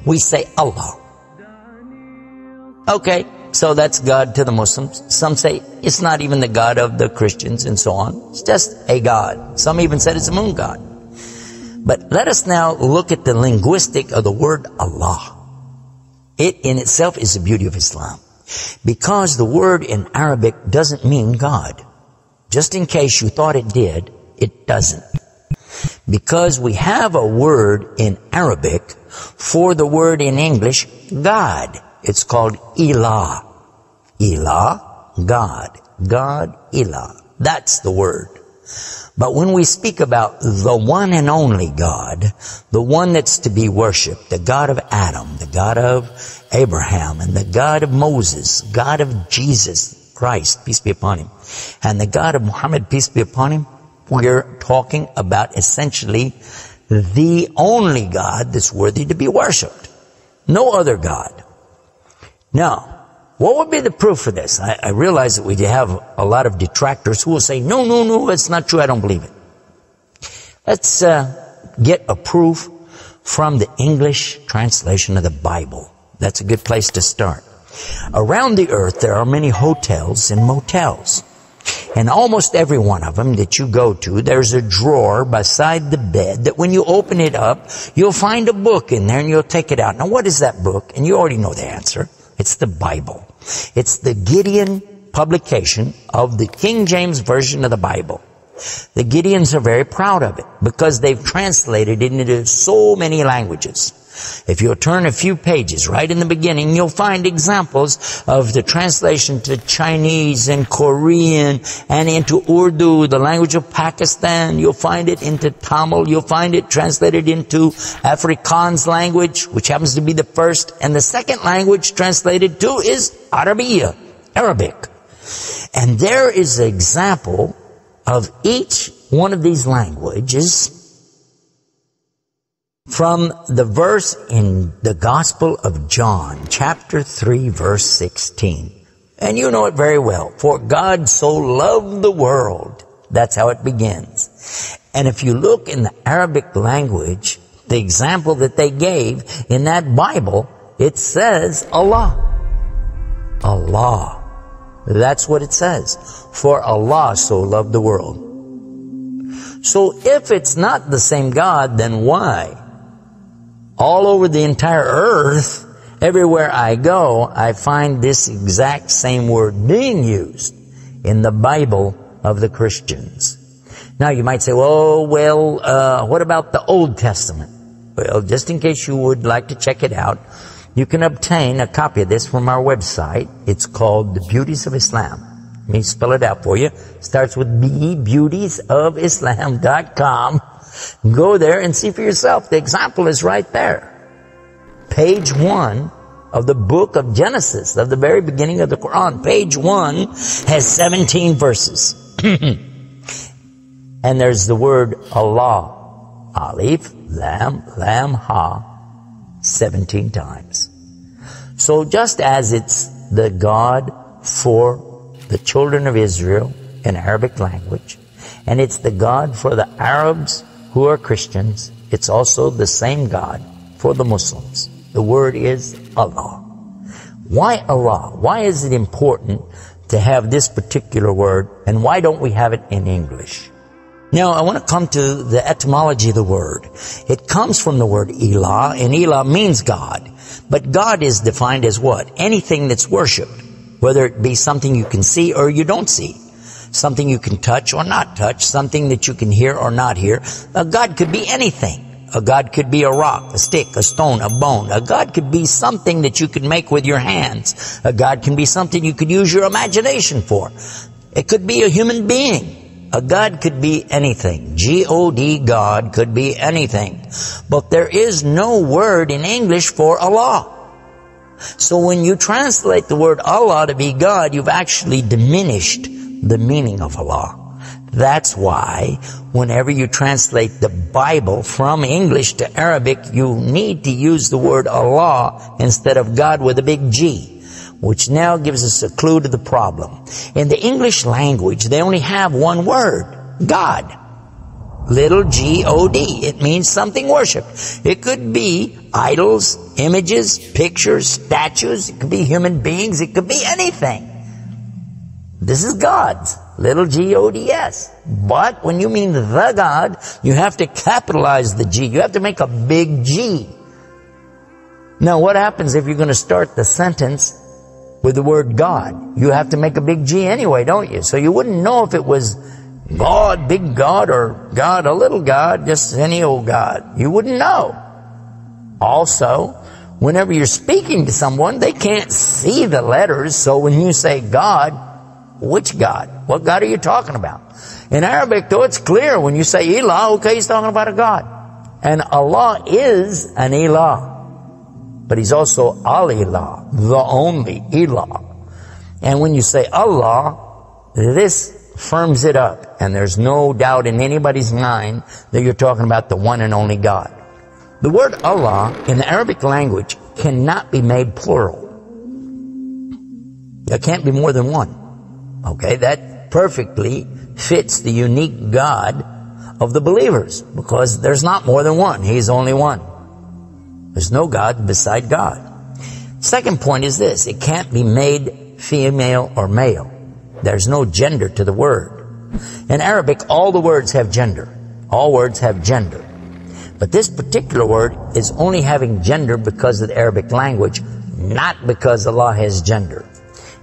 We say Allah. Okay, so that's God to the Muslims. Some say it's not even the God of the Christians and so on. It's just a God. Some even said it's a moon god. But let us now look at the linguistic of the word Allah. It in itself is the beauty of Islam. Because the word in Arabic doesn't mean God. Just in case you thought it did, it doesn't. Because we have a word in Arabic for the word in English, God. It's called Ilah. Ilah, God. God, Ilah. That's the word. But when we speak about the one and only God, the one that's to be worshipped, the God of Adam, the God of Abraham, and the God of Moses, God of Jesus Christ, peace be upon him, and the God of Muhammad, peace be upon him, we're talking about essentially the only God that's worthy to be worshipped. No other God. Now, what would be the proof for this? I realize that we have a lot of detractors who will say, no, it's not true, I don't believe it. Let's get a proof from the English translation of the Bible. That's a good place to start. Around the earth, there are many hotels and motels. And almost every one of them that you go to, there's a drawer beside the bed that when you open it up, you'll find a book in there and you'll take it out. Now, what is that book? And you already know the answer. It's the Bible. It's the Gideon publication of the King James Version of the Bible. The Gideons are very proud of it because they've translated it into so many languages. If you'll turn a few pages right in the beginning, you'll find examples of the translation to Chinese and Korean and into Urdu, the language of Pakistan. You'll find it into Tamil. You'll find it translated into Afrikaans language, which happens to be the first. And the second language translated to is Arabiya, Arabic. And there is an example of each one of these languages from the verse in the Gospel of John, chapter 3, verse 16. And you know it very well. For God so loved the world. That's how it begins. And if you look in the Arabic language, the example that they gave in that Bible, it says Allah. Allah. That's what it says. For Allah so loved the world. So if it's not the same God, then why? All over the entire earth, everywhere I go, I find this exact same word being used in the Bible of the Christians. Now you might say, what about the Old Testament? Well, just in case you would like to check it out, you can obtain a copy of this from our website. It's called The Beauties of Islam. Let me spell it out for you. It starts with B, beautiesofislam.com. Go there and see for yourself. The example is right there. Page 1 of the book of Genesis, of the very beginning of the Quran. Page 1 has 17 verses. And there's the word Allah. Alif, Lam, Lam, Ha. 17 times. So just as it's the God for the children of Israel in Arabic language, and it's the God for the Arabs who are Christians, it's also the same God for the Muslims. The word is Allah. Why Allah? Why is it important to have this particular word, and why don't we have it in English? Now, I want to come to the etymology of the word. It comes from the word Ilah, and Ilah means God. But God is defined as what? Anything that's worshipped, whether it be something you can see or you don't see, something you can touch or not touch, something that you can hear or not hear. A God could be anything. A God could be a rock, a stick, a stone, a bone. A God could be something that you could make with your hands. A God can be something you could use your imagination for. It could be a human being. A God could be anything. G-O-D, God, could be anything. But there is no word in English for Allah. So when you translate the word Allah to be God, you've actually diminished the meaning of Allah. That's why whenever you translate the Bible from English to Arabic, you need to use the word Allah instead of God with a big G, which now gives us a clue to the problem. In the English language, they only have one word, God. Little G-O-D. It means something worshipped. It could be idols, images, pictures, statues. It could be human beings. It could be anything. This is God's. Little G-O-D-S. But when you mean the God, you have to capitalize the G. You have to make a big G. Now, what happens if you're going to start the sentence with the word God? You have to make a big G anyway, don't you? So you wouldn't know if it was God, big God, or God, a little God, just any old God. You wouldn't know. Also, whenever you're speaking to someone, they can't see the letters. So when you say God, which God? What God are you talking about? In Arabic, though, it's clear. When you say Ilah, okay, he's talking about a God. And Allah is an Ilah. But he's also Al-Ilah, the only Ilah. And when you say Allah, this firms it up. And there's no doubt in anybody's mind that you're talking about the one and only God. The word Allah in the Arabic language cannot be made plural. There can't be more than one. Okay, that perfectly fits the unique God of the believers, because there's not more than one. He's only one. There's no God beside God. Second point is this: it can't be made female or male. There's no gender to the word. In Arabic, all the words have gender. All words have gender. But this particular word is only having gender because of the Arabic language, not because Allah has gender.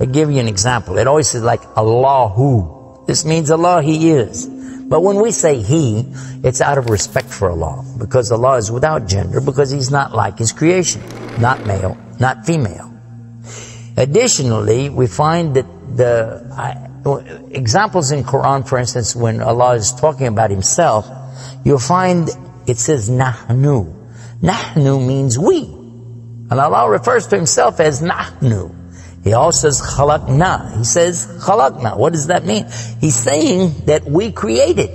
I'll give you an example. It always says like Allahu. This means Allah, He is. But when we say He, it's out of respect for Allah, because Allah is without gender, because He's not like His creation. Not male, not female. Additionally, we find that the examples in Quran, for instance, when Allah is talking about Himself, you'll find it says Nahnu. Nahnu means we. And Allah refers to Himself as Nahnu. He also says khalaqna. He says khalaqna. What does that mean? He's saying that we created.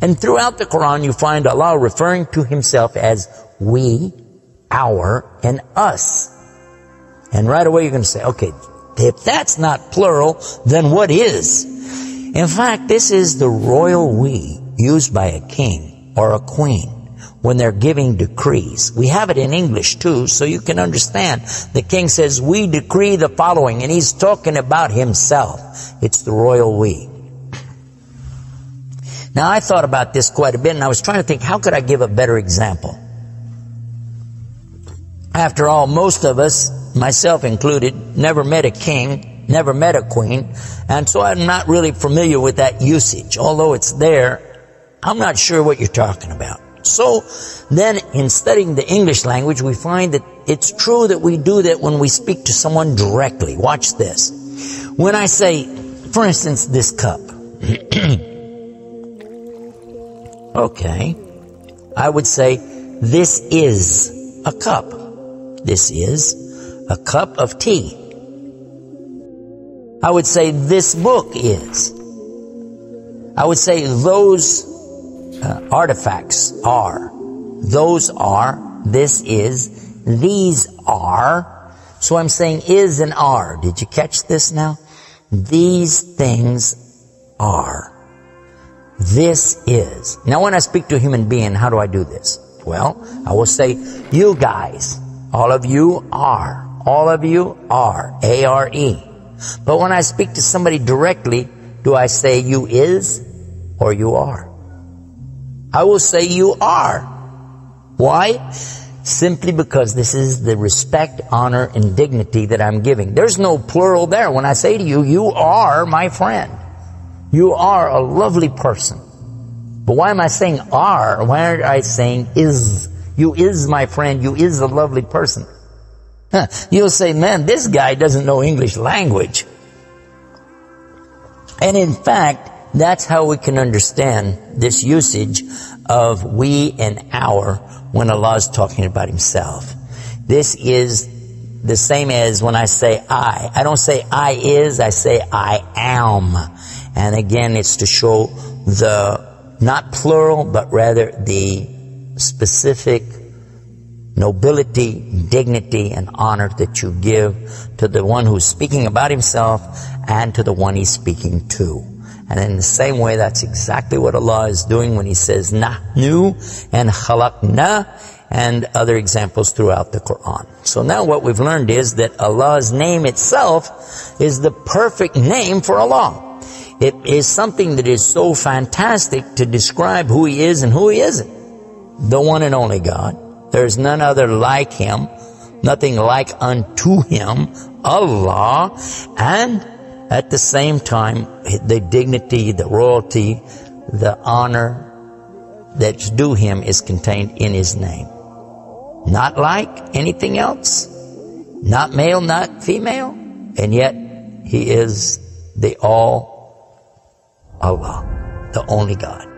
And throughout the Quran you find Allah referring to Himself as we, our, and us. And right away you're going to say, okay, if that's not plural, then what is? In fact, this is the royal we used by a king or a queen when they're giving decrees. We have it in English too, so you can understand. The king says, we decree the following, and he's talking about himself. It's the royal we. Now, I thought about this quite a bit, and I was trying to think, how could I give a better example? After all, most of us, myself included, never met a king, never met a queen, and so I'm not really familiar with that usage. Although it's there, I'm not sure what you're talking about. So then in studying the English language, we find that it's true that we do that when we speak to someone directly. Watch this. When I say, for instance, this cup. Okay. I would say, this is a cup. This is a cup of tea. I would say, this book is. I would say, those artifacts are. Those are. This is. These are. So I'm saying is and are. Did you catch this now? These things are. This is. Now when I speak to a human being, how do I do this? Well, I will say, you guys. All of you are. All of you are. A-R-E. But when I speak to somebody directly, do I say you is or you are? I will say you are. Why? Simply because this is the respect, honor, and dignity that I'm giving. There's no plural there. When I say to you, you are my friend. You are a lovely person. But why am I saying are? Why aren't I saying is? You is my friend. You is a lovely person. You'll say, man, this guy doesn't know English language. And in fact, that's how we can understand this usage of we and our when Allah is talking about Himself. This is the same as when I say I. I don't say I is, I say I am. And again, it's to show the, not plural, but rather the specific nobility, dignity, and honor that you give to the one who's speaking about himself and to the one he's speaking to. And in the same way, that's exactly what Allah is doing when He says Nahnu and Khalaqna and other examples throughout the Quran. So now what we've learned is that Allah's name itself is the perfect name for Allah. It is something that is so fantastic to describe who He is and who He isn't. The one and only God. There is none other like Him, nothing like unto Him, Allah, and at the same time, the dignity, the royalty, the honor that's due Him is contained in His name. Not like anything else, not male, not female, and yet He is the all Allah, the only God.